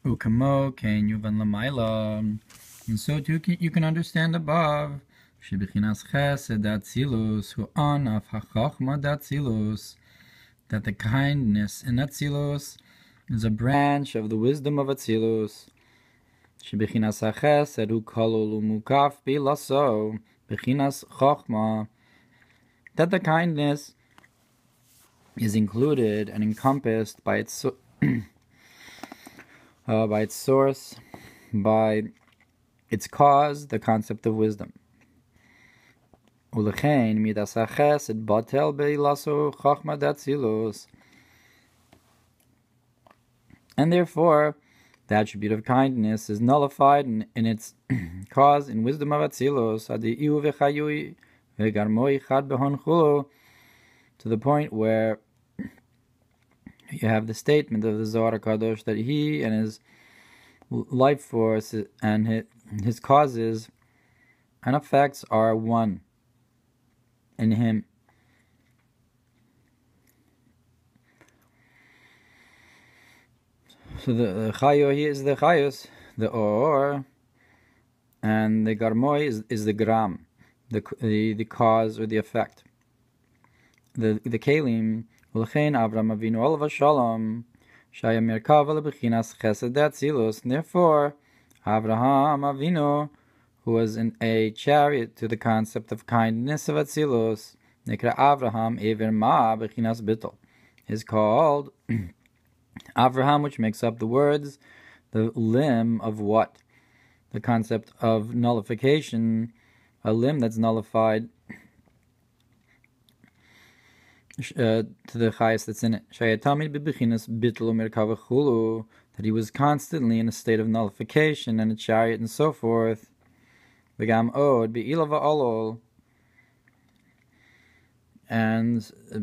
Ukamo ken yuvan lamaila. And so too you can understand above. Shebichinas chesed atzilus hu on of hachachma atzilus. That the kindness in atzilus is a branch of the wisdom of atzilus. Shebichinas chesed hu kolol umukaf bilaso. Bechinas chachma. That the kindness is included and encompassed by its source, by its cause, the concept of wisdom. Ulechein midas hachesed batel beilaso chachma datzilus. And therefore, the attribute of kindness is nullified in its cause in wisdom of atzilus. Adiu v'chayui v'garmoi chad behon chulu. To the point where you have the statement of the Zohar HaKadosh that he and his life force and his causes and effects are one in him. So the Chayo here is the Chayos, the Ohr, and the Garmoi is the Gram, the cause or the effect. The Kalim, Ulchein Avram Avinu Olav Shalom, Shaya Merkava Lebechinas Chesed Atzilus. Therefore, Avraham Avinu, who was in a chariot to the concept of kindness of Atzilus, Nekra Avraham Ever Ma Bechinas Bittel, is called Avraham, which makes up the words, the limb of what? The concept of nullification, a limb that's nullified to the chayas that's in it. That he was constantly in a state of nullification and a chariot and so forth. And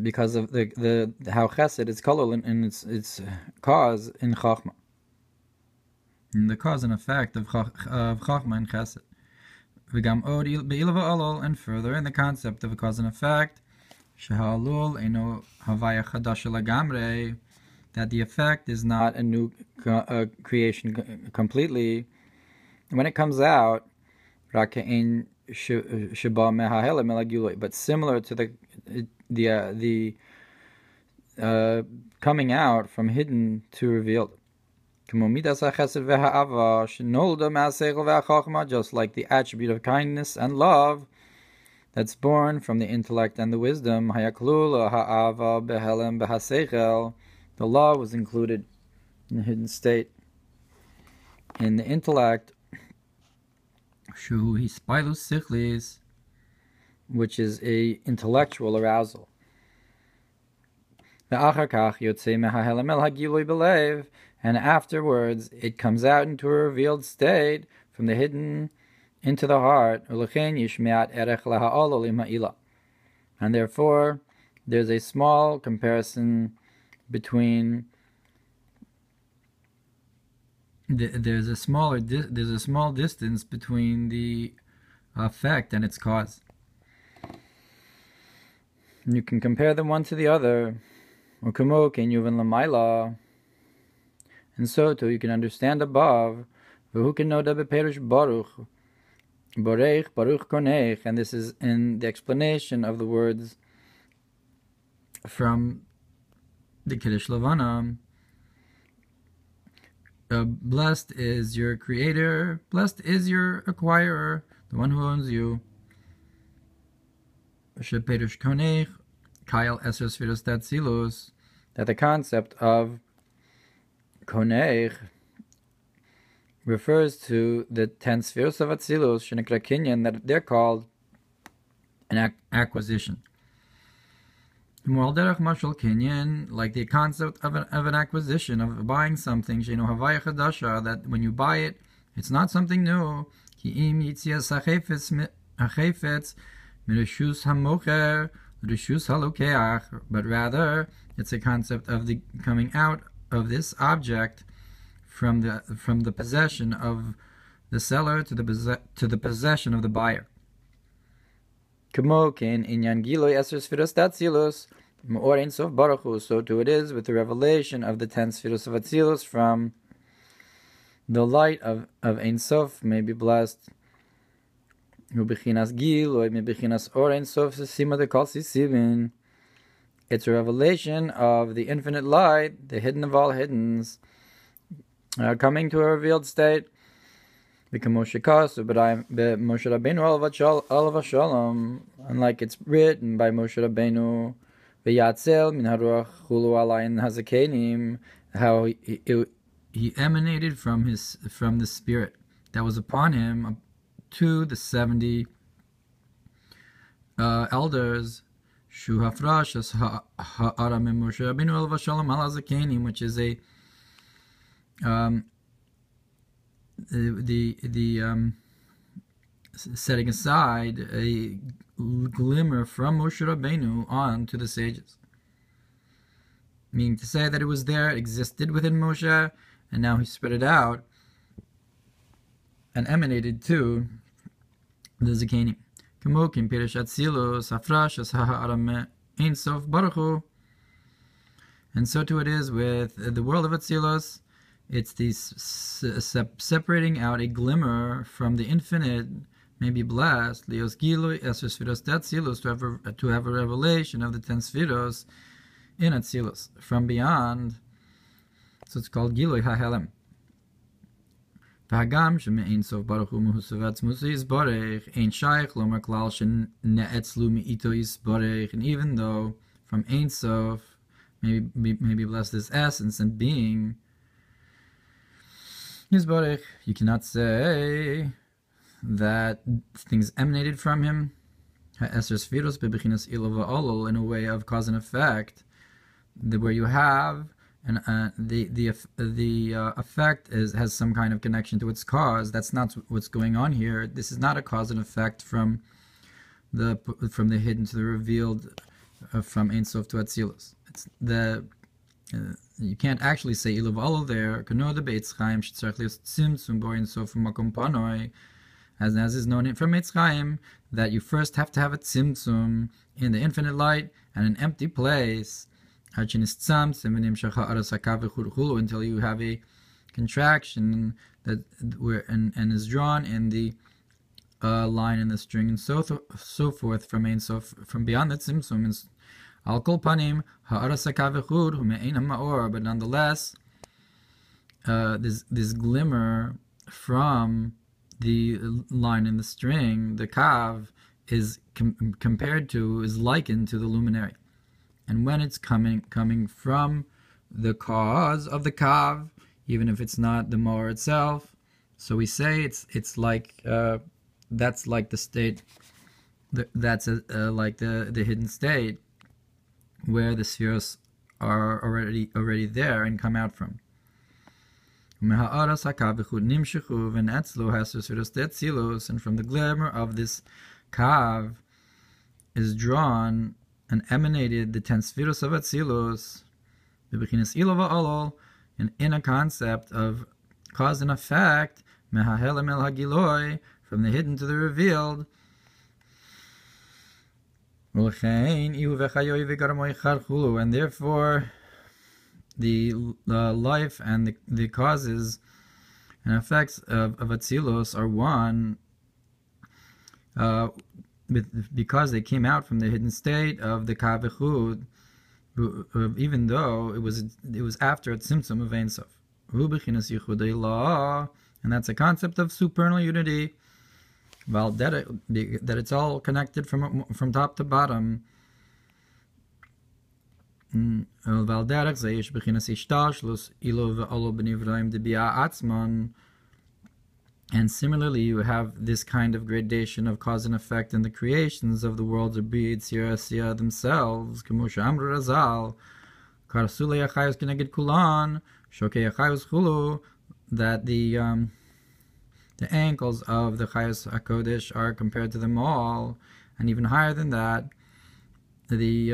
because of the how chesed is kolol in its cause in chachma, in the cause and effect of chachma and chesed. And further in the concept of a cause and effect, that the effect is not a new creation completely. When it comes out, but similar to the coming out from hidden to revealed. Just like the attribute of kindness and love that's born from the intellect and the wisdom, the love was included in the hidden state. In the intellect, which is a intellectual arousal. And afterwards, it comes out into a revealed state from the hidden into the heart. And therefore, there's a small comparison between. There's a small distance between the effect and its cause. You can compare them one to the other. And so too you can understand above. And this is in the explanation of the words from the Kiddush Levana. Blessed is your creator, blessed is your acquirer, the one who owns you. That the concept of Konech refers to the 10 spheres of Atzilus, Shenekra Kinyan, that they're called an acquisition. Like the concept of an acquisition, of buying something, that when you buy it, it's not something new. But rather, it's a concept of the coming out of this object from the possession of the seller to the possession of the buyer. So too it is with the revelation of the 10 spheres of Atzilus from the light of Ein Sof may be blessed. Ubechinas Gil or Mebechinas Ohr Ein Sof Sima de Kol Sisivin. It's a revelation of the infinite light, the hidden of all hiddens, coming to a revealed state. Moshe Rabbeinu Olav Shalom, unlike it's written by Moshe Rabbeinu, V'yatzel min haruach chulu alayin hazakenim, how he emanated from the spirit that was upon him to the 70 elders. Shu hafrash as ha'ara min Moshe Rabbeinu Olav Shalom al hazakenim, which is a the setting aside a glimmer from Moshe Rabbeinu on to the sages, meaning to say that it was there, it existed within Moshe, and now he spread it out and emanated to the Zakenim. Kamokim Pirish Atzilos Hafrash as Ha'aram Ein Sof Baruch Hu. And so too it is with the world of Atzilos. It's these separating out a glimmer from the infinite, may be blessed, Leos Gilui Esher Sfiros Datzilos, to have a revelation of the 10 Sfiros in Atzilos from beyond. So it's called Gilui HaHelem. V'hagam sheme'ein sof baruch hu mehusav atzmuso yisborech ein shaykh lomar klal shene'etzlu me'ito yisborech. And even though from Ein Sof may be blessed this essence and being Yisborech, you cannot say that things emanated from him in a way of cause and effect, where you have the effect has some kind of connection to its cause. That's not what's going on here. This is not a cause and effect from the hidden to the revealed, from Ein Sof to Atzilus. It's the you can't actually say Ilav Allah there. As is known from Eitz Chaim, that you first have to have a tzimtzum in the infinite light and an empty place until you have a contraction that and is drawn in the line in the string and so forth from Ein Sof, from beyond the tzimtzum. Al kol panim ha'aras hakavechud hu me'ein ha'ma'or, but nonetheless, this glimmer from the line in the string, the kav, is is likened to the luminary. And when it's coming from the cause of the kav, even if it's not the ma'or itself, so we say it's like that's like the state, that's like the hidden state, where the spheres are already there and come out from. And from the glimmer of this kav is drawn and emanated the 10 spheres of Atzilus, and in a concept of cause and effect, from the hidden to the revealed. And therefore the life and the causes and effects of Atzilus are one, because they came out from the hidden state of the Kav Echud, even though it was after a tzimtzum of Ein Sof. And that's a concept of supernal unity, that it's all connected from top to bottom. And similarly, you have this kind of gradation of cause and effect in the creations of the worlds of B'Yitzir themselves. That the ankles of the Chayos HaKodesh are compared to them all, and even higher than that, the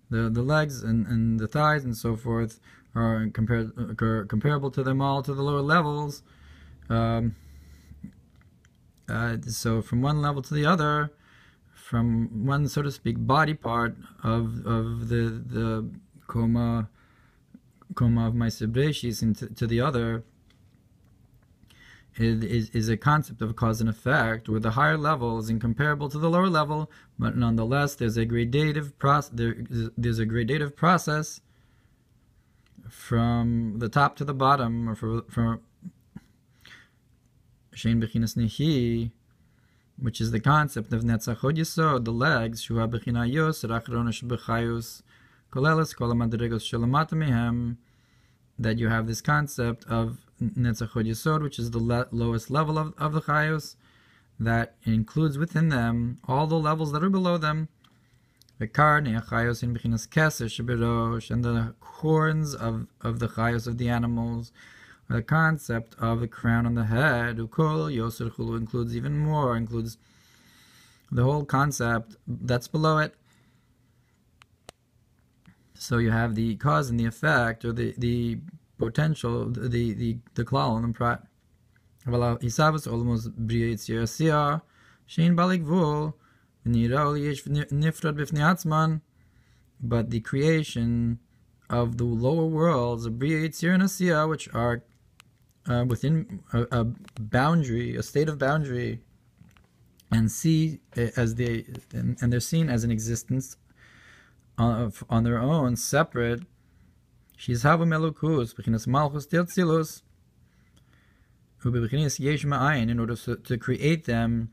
legs and the thighs and so forth are comparable to them all, to the lower levels. So from one level to the other, from one, so to speak, body part of the koma of Ma'aser Bereishis to the other is a concept of cause and effect, where the higher level is incomparable to the lower level, but nonetheless there's a gradative process from the top to the bottom, or from Shein Bechinas Nehi, which is the concept of Netzach Hod Yesod, the legs, Shua Bechina Yos, Rachronesh Bechayus, Koleles, Kol HaMadregos Shelamata Mehem, that you have this concept of Netzach Hod Yesod, which is the lowest level of the Chayos, that includes within them all the levels that are below them. The Karne Chayos in Bechinas Keser Sheberosh, and the horns of the Chayos of the animals, the concept of the crown on the head, Ukol Yoser Chulu, includes even more, includes the whole concept that's below it. So you have the cause and the effect, or the potential, the klal and the prat. Hisavus olmos bria yitzir asiyah shein balik vul v'nira yesh nifrad b'fnei atzman. But the creation of the lower worlds, of bria yitzir and asiyah, which are within a boundary, a state of boundary, and they're seen as an existence on their own, separate. She's havum elokus b'chinas malchus tiltzilus u'b'chinas yesh ma'ayin, in order to create them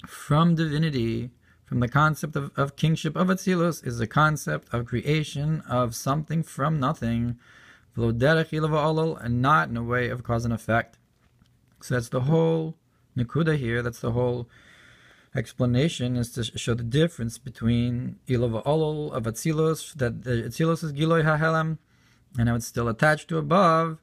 from divinity, from the concept of kingship of Atzilus, is the concept of creation of something from nothing, v'lo derech ilav ha'olol, and not in a way of cause and effect. So that's the whole nekuda here. That's the whole explanation, is to show the difference between ilav ha'olol of Atzilus, that Atzilus is Giloi HaHelem, and how it's still attached to above,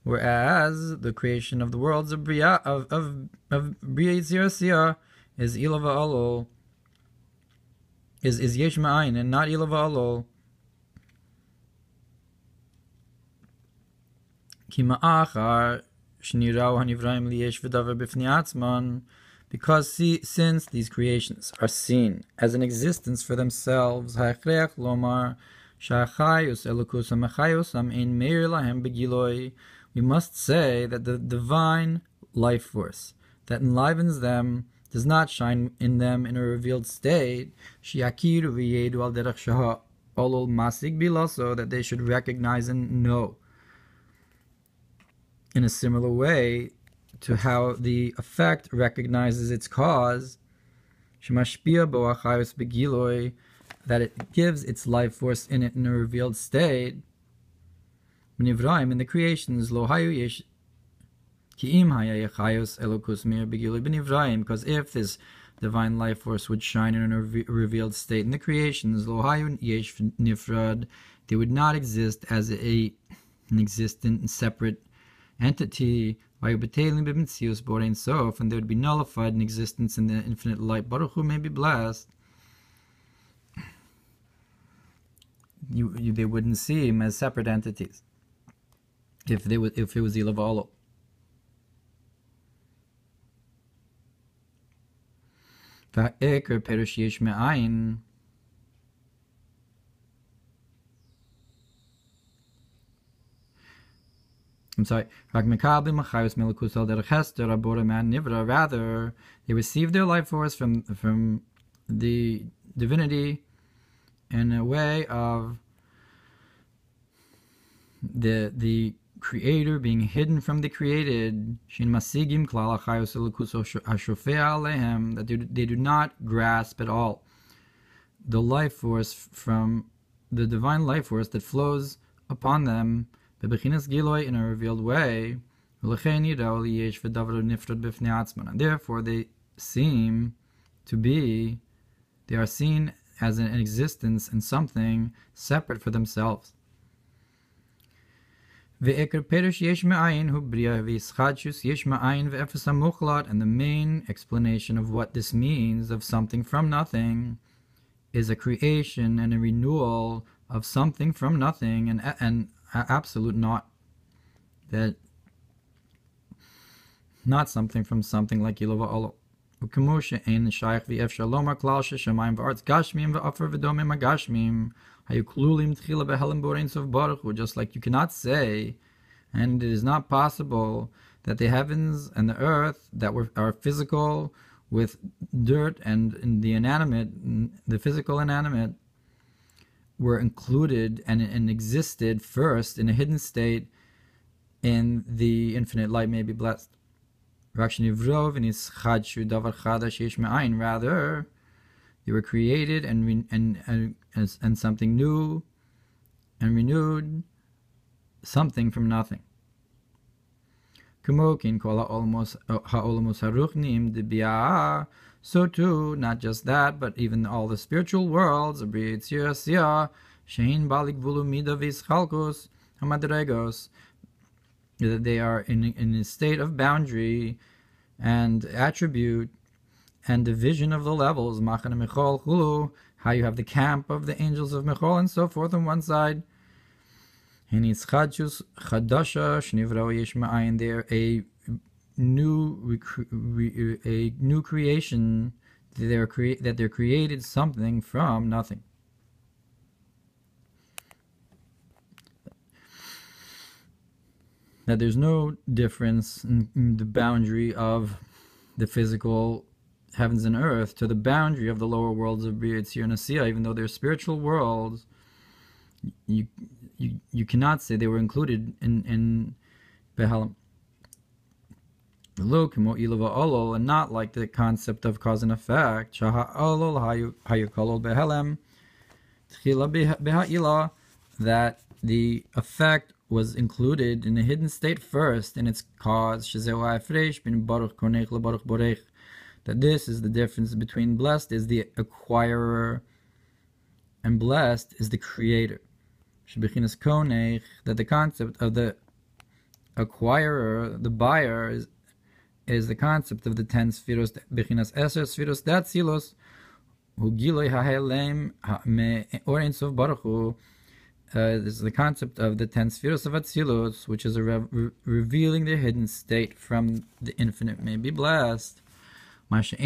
whereas the creation of the worlds of Bria Yitzir Asiyah is ilav ha'olol, is yesh ma'ayin, and not ilav ha'olol. Ki ma'achar shnirau hanivraim liyesh v'davar b'fnei atzman, because since these creations are seen as an existence for themselves, ha'achrech lomar sha'achayus elokus ha'machayusam ein meir lahem begiloi, we must say that the divine life force that enlivens them does not shine in them in a revealed state, shiakiru v'yedu al derech shaha olol masig bilaso, that they should recognize and know in a similar way to how the effect recognizes its cause, shemashpia bo achayus begiloi, that it gives its life force in it in a revealed state. B'nivraim, in the creations, lo hayu yesh ki'im haya yechayus elokus mir begiloi b'nivraim, because if this divine life force would shine in a revealed state in the creations, lo hayu yesh nifrad, they would not exist as an existent and separate entity, and they would be nullified in existence in the infinite light. Baruch Hu may be blessed. They wouldn't see him as separate entities if it was ilav ha'olol. Va'eker perush yesh me'ayin. I'm sorry. Rather, they receive their life force from the divinity in a way of the creator being hidden from the created. That they do not grasp at all the life force from the divine life force that flows upon them in a revealed way, and therefore they are seen as an existence and something separate for themselves. And the main explanation of what this means, of something from nothing, is a creation and a renewal of something from nothing, and absolute not. That not something from something, like ilav ha'olol. Just like you cannot say, and it is not possible, that the heavens and the earth that are physical with dirt and the inanimate, the physical inanimate, were included and existed first in a hidden state in the infinite light may be blessed. Rather, they were created and something new and renewed, something from nothing. So too, not just that, but even all the spiritual worlds, that they are in a state of boundary and attribute and division of the levels, how you have the camp of the angels of Mechol and so forth on one side. They're a new creation, that they're created something from nothing. That there's no difference in the boundary of the physical heavens and earth to the boundary of the lower worlds of Bria, Yitzir, and Asiya. Even though they're spiritual worlds, you cannot say they were included in Behalim. And not like the concept of cause and effect. That the effect was included in a hidden state first in its cause. That this is the difference between blessed is the acquirer and blessed is the creator. That the concept of the acquirer, the buyer, is the concept of the 10 spheros, bechinas eser spheros datzilos, hu giloi ha'helem or ensof baruch hu. This is the concept of the 10 spheros of Atzilus, which is revealing the hidden state from the infinite may be blessed. Which is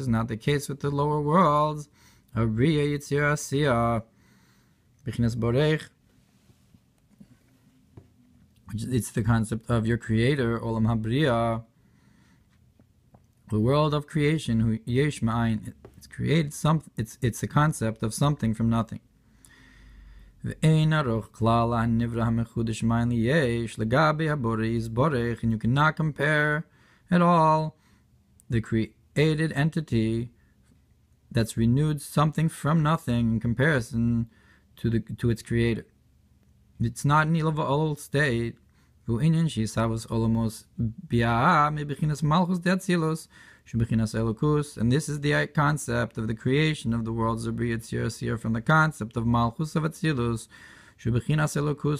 not the case with the lower worlds of Bria Yitzir Asiya. Bechinas Borech, it's the concept of your creator, Olam Habriya, the world of creation, who yesh ma'ayin, it's created something. It's a concept of something from nothing. And you cannot compare at all the created entity that's renewed something from nothing in comparison to its creator. It's not an old state. And this is the concept of the creation of the worlds of Bria Yitzir from the concept of Malchus of Atzilus,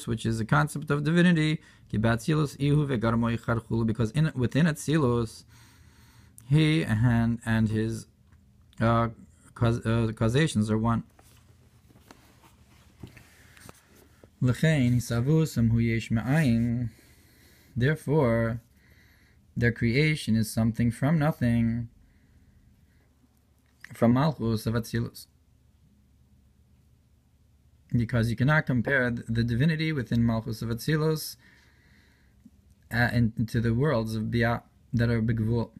which is the concept of divinity, because within Atzilus, he and his causations are one. Therefore, their creation is something from nothing, from Malchus of Atzilus. Because you cannot compare the divinity within Malchus of Atzilus into the worlds of Bia that are Begvul.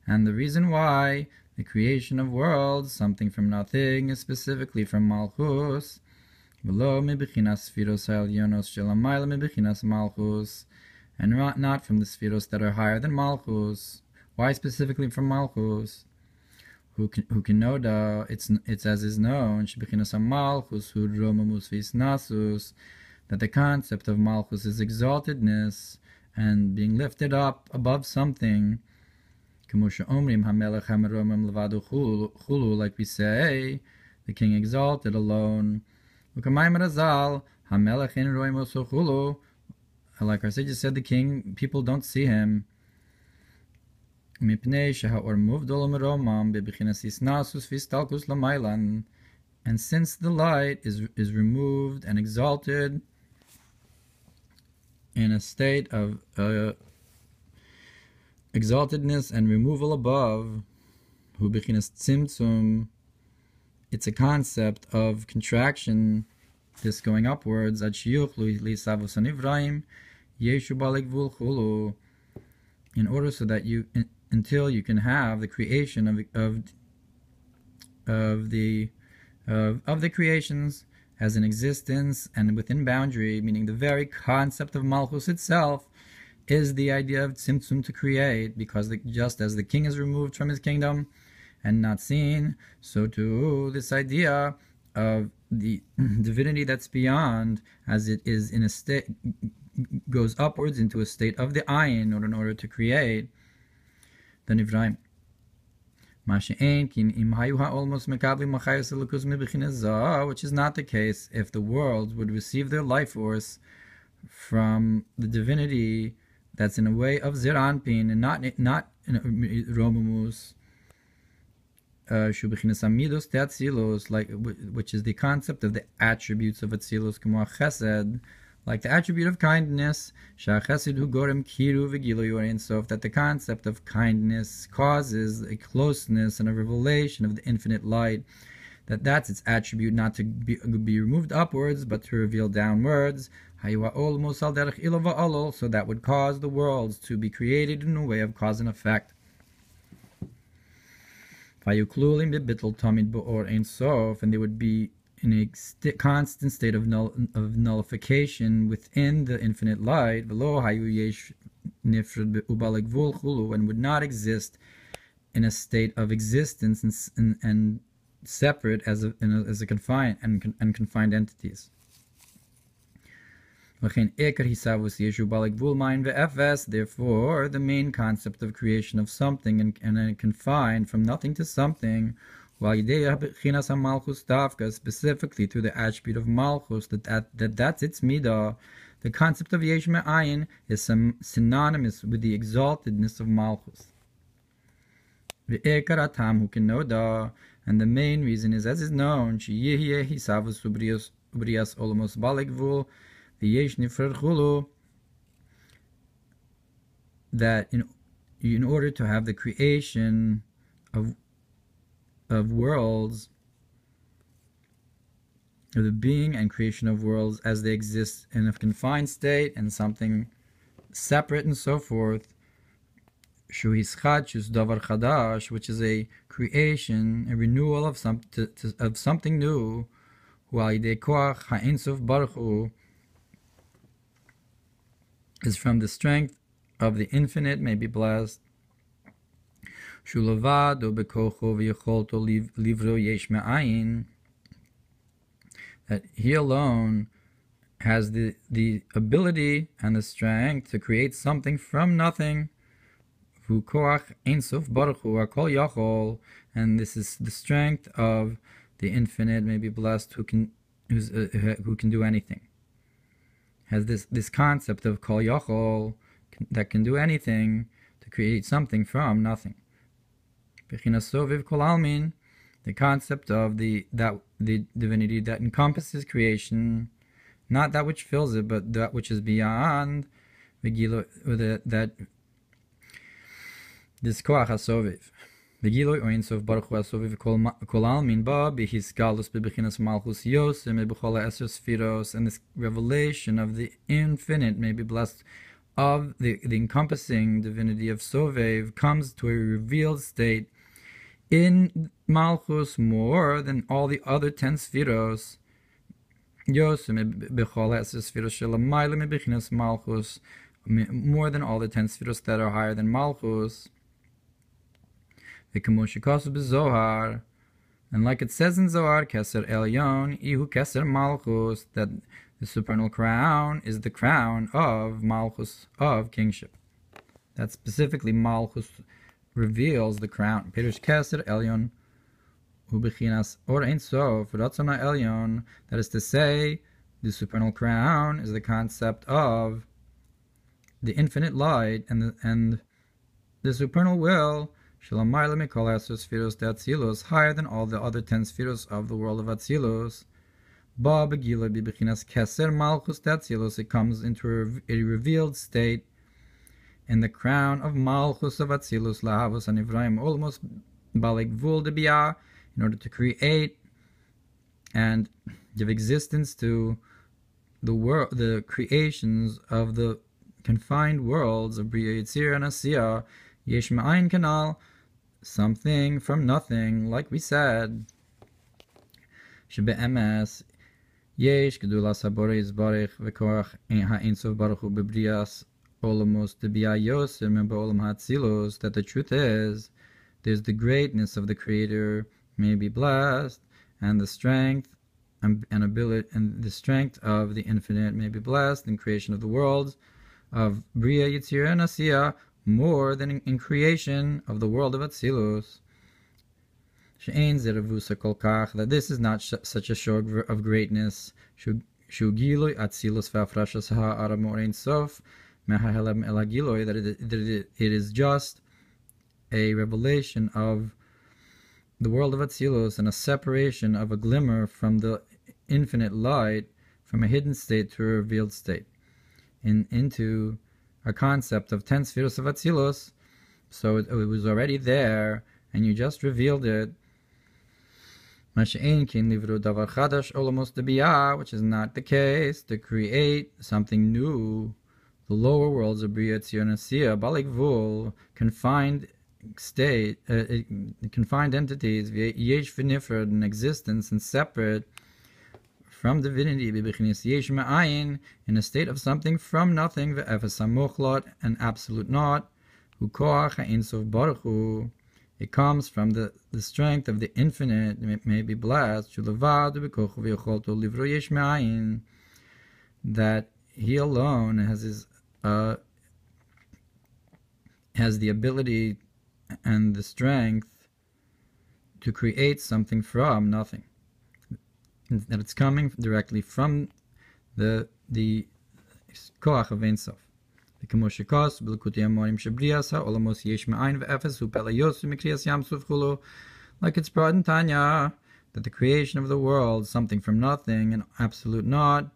And the reason why the creation of worlds, something from nothing, is specifically from Malchus, and not from the spheros that are higher than Malchus. Why specifically from Malchus? Who can know that it's as is known, that the concept of Malchus is exaltedness and being lifted up above something. Like we say, the king exalted alone. Like our sages said, the king, people don't see him. And since the light is removed and exalted in a state of exaltedness and removal above, hu bechinas tzimtzum, it's a concept of contraction, this going upwards, ad shiuchlu lisavus anivraim, yeshu balik vul chulu, in order so that you, until you can have the creation of the creations as an existence and within boundary, meaning the very concept of malchus itself is the idea of tzimtzum, to create, because just as the king is removed from his kingdom and not seen, so too this idea of the divinity that's beyond, as it is in a state, goes upwards into a state of the ayin, or in order to create the nivraim. Which is not the case if the worlds would receive their life force from the divinity that's in a way of Ziranpin and not in Romumus, which is the concept of the attributes of Atzilus, K'mo Chesed, like the attribute of kindness, that the concept of kindness causes a closeness and a revelation of the infinite light, that's its attribute, not to be removed upwards, but to reveal downwards, so that would cause the worlds to be created in a way of cause and effect. And they would be in a constant state of nullification within the infinite light, and would not exist in a state of existence and separate as a confined and confined entities. Therefore, the main concept of creation of something and confined from nothing to something, specifically through the attribute of malchus, that's its midah. The concept of yesh me'ayin is synonymous with the exaltedness of malchus. And the main reason is, as is known, that in order to have the creation of worlds, or the being and creation of worlds as they exist in a confined state and something separate and so forth, which is a creation, a renewal of something new, is from the strength of the infinite, may be blessed, that he alone has the ability and the strength to create something from nothing. And this is the strength of the infinite, may be blessed, who can do anything. Has this concept of kol yachol, that can do anything, to create something from nothing. The concept of the divinity that encompasses creation, not that which fills it, but that which is beyond, that this koach hasoviv. V'giloi oin sof baruch hu hasoviv kol almin ba b'his galus b'bechinas malchus yosem b'chol ha'eser sfiros, and this revelation of the infinite, may be blessed, of the encompassing divinity of Sovev comes to a revealed state in Malchus more than all the other 10 spheros. More than all the 10 spheros that are higher than Malchus. And like it says in Zohar, Keser Elyon, Ihu Keser Malchus, that the supernal crown is the crown of Malchus, of kingship. That specifically Malchus reveals the crown. Pirush Keser Elyon, Hu Bechinas Or Ein Sof, Ratzona Elyon, that is to say, the supernal crown is the concept of the infinite light, and the supernal will, Shalamayla Mikol Asur Spheros de Atzilos, higher than all the other 10 spheros of the world of Atzilos. Ba Begila Bibechinas Keser Malchus de Atzilos, it comes into a revealed state in the crown of Malchus of Atzilus Lahavos Anivraim, almost Balek Vul de Bia, in order to create and give existence to the world, the creations of the confined worlds of Bria Yitzir and Asiya, Yesh Ma'ayin Kanal, something from nothing, like we said. Shebe'emes Yesh Gedulas HaBorei Yizbarech V'koach Ha'in Sof Baruch Hu Bebrias Olamos Debia Yosim Ba'olam HaTzilos, that the truth is, there's the greatness of the Creator may be blessed, and the strength and ability and the strength of the Infinite may be blessed in creation of the worlds of Bria Yitzir and Asiya, more than in creation of the world of Atzilus. She'ein zeravusa kol kach, that this is not such a show of greatness. Shugiloi Atzilus ve'afrashas ha'ara morein sof mehahelem elagiloi, that it is just a revelation of the world of Atzilus and a separation of a glimmer from the infinite light, from a hidden state to a revealed state, into a concept of 10 spheres of Atzilus. So it was already there, and you just revealed it. Which is not the case, to create something new. The lower worlds of Bria Tzir and Asiya, Balik Vul, confined state, confined entities, yesh v'nifrad, in existence and separate from divinity, yesh ma'ayin, in a state of something from nothing, ve'efes ha'mochlot, an absolute naught, hu koach ha'in sof baruch hu, it comes from the strength of the infinite, it may be blessed, shulevad v'kochu v'yocholto livro yesh ma'ayin, that he alone has the ability and the strength to create something from nothing, that it's coming directly from the koach of Ein Sof. Like it's brought in Tanya, that the creation of the world, something from nothing, an absolute naught,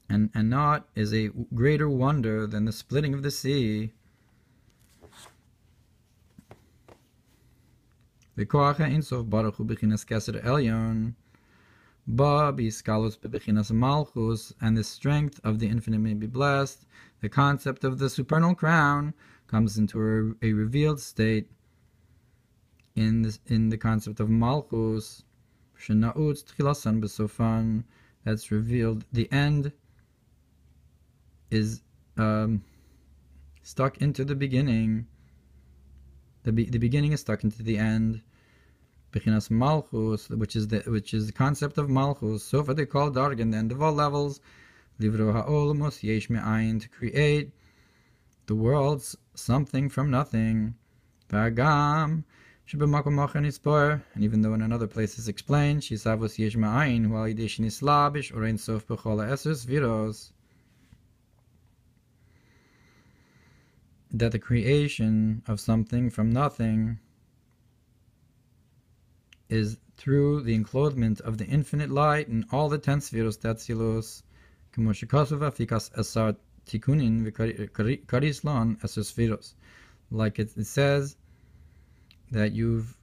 and naught is a greater wonder than the splitting of the sea. The koach Ein Sof Baruch Hu b'chinas Keser Elyon, ba b'iskalos b'chinas Malchus, and the strength of the infinite may be blessed. The concept of the supernal crown comes into a revealed state in the concept of Malchus, shenautz tchilasan b'sofan, that's revealed. The end is stuck into the beginning. The beginning is stuck into the end. Bechinas Malchus, which is the concept of Malchus. So far they call Dargan, the end of all levels. Livro ha'olamos yesh me'ayin, to create the worlds, something from nothing. V'agam shebemakom acher nispor, and even though in another place is explained, shisavos yesh me'ayin hu al yidei shenisla b'shor ein sof b'chol ha'eser sfiros, that the creation of something from nothing is through the enclothement of the infinite light in all the 10 spheros Tatzilos, like it says that you've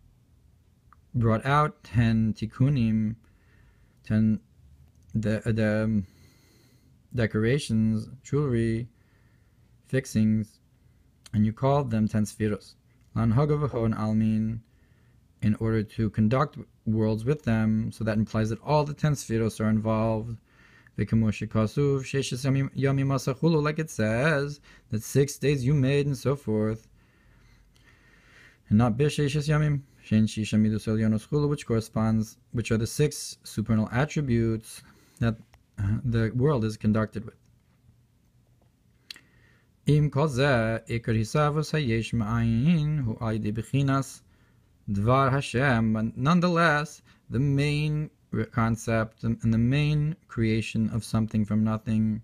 brought out 10 tikkunim, 10 the decorations, jewelry, fixings, and you called them 10 spheros. Lan hagavahon almin, in order to conduct worlds with them, so that implies that all the 10 spheros are involved. Like it says that 6 days you made, and so forth, and not b'sheshes yamim, which are the 6 supernal attributes that the world is conducted with. Dvar Hashem, but nonetheless, the main concept and the main creation of something from nothing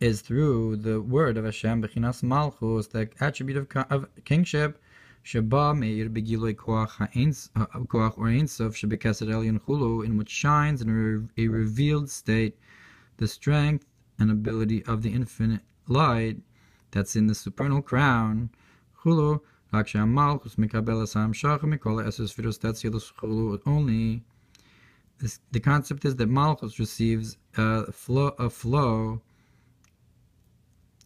is through the word of Hashem, Bechinas Malchus, the attribute of kingship, Sheba Meir Begiloi Koach or Ein Sof Shebekesed Elyon Chulu, in which shines in a revealed state the strength and ability of the infinite light, that's in the supernal crown. Chulu, Malchus Mikabelas Hamshach Mikola Esus Sfiros Tatzilus Chulu only. The concept is that Malchus receives a flow,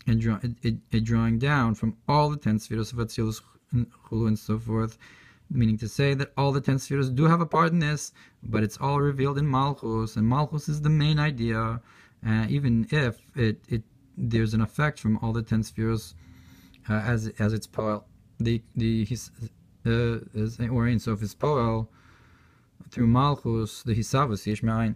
a drawing down from all the 10 spheres of Atzilus, Chulu, and so forth. Meaning to say that all the 10 spheres do have a part in this, but it's all revealed in Malchus, and Malchus is the main idea, even if there's an effect from all the 10 spheres as its poel. Or Ein Sof is poel through Malchus, the Hisavus Yesh Me'ayin.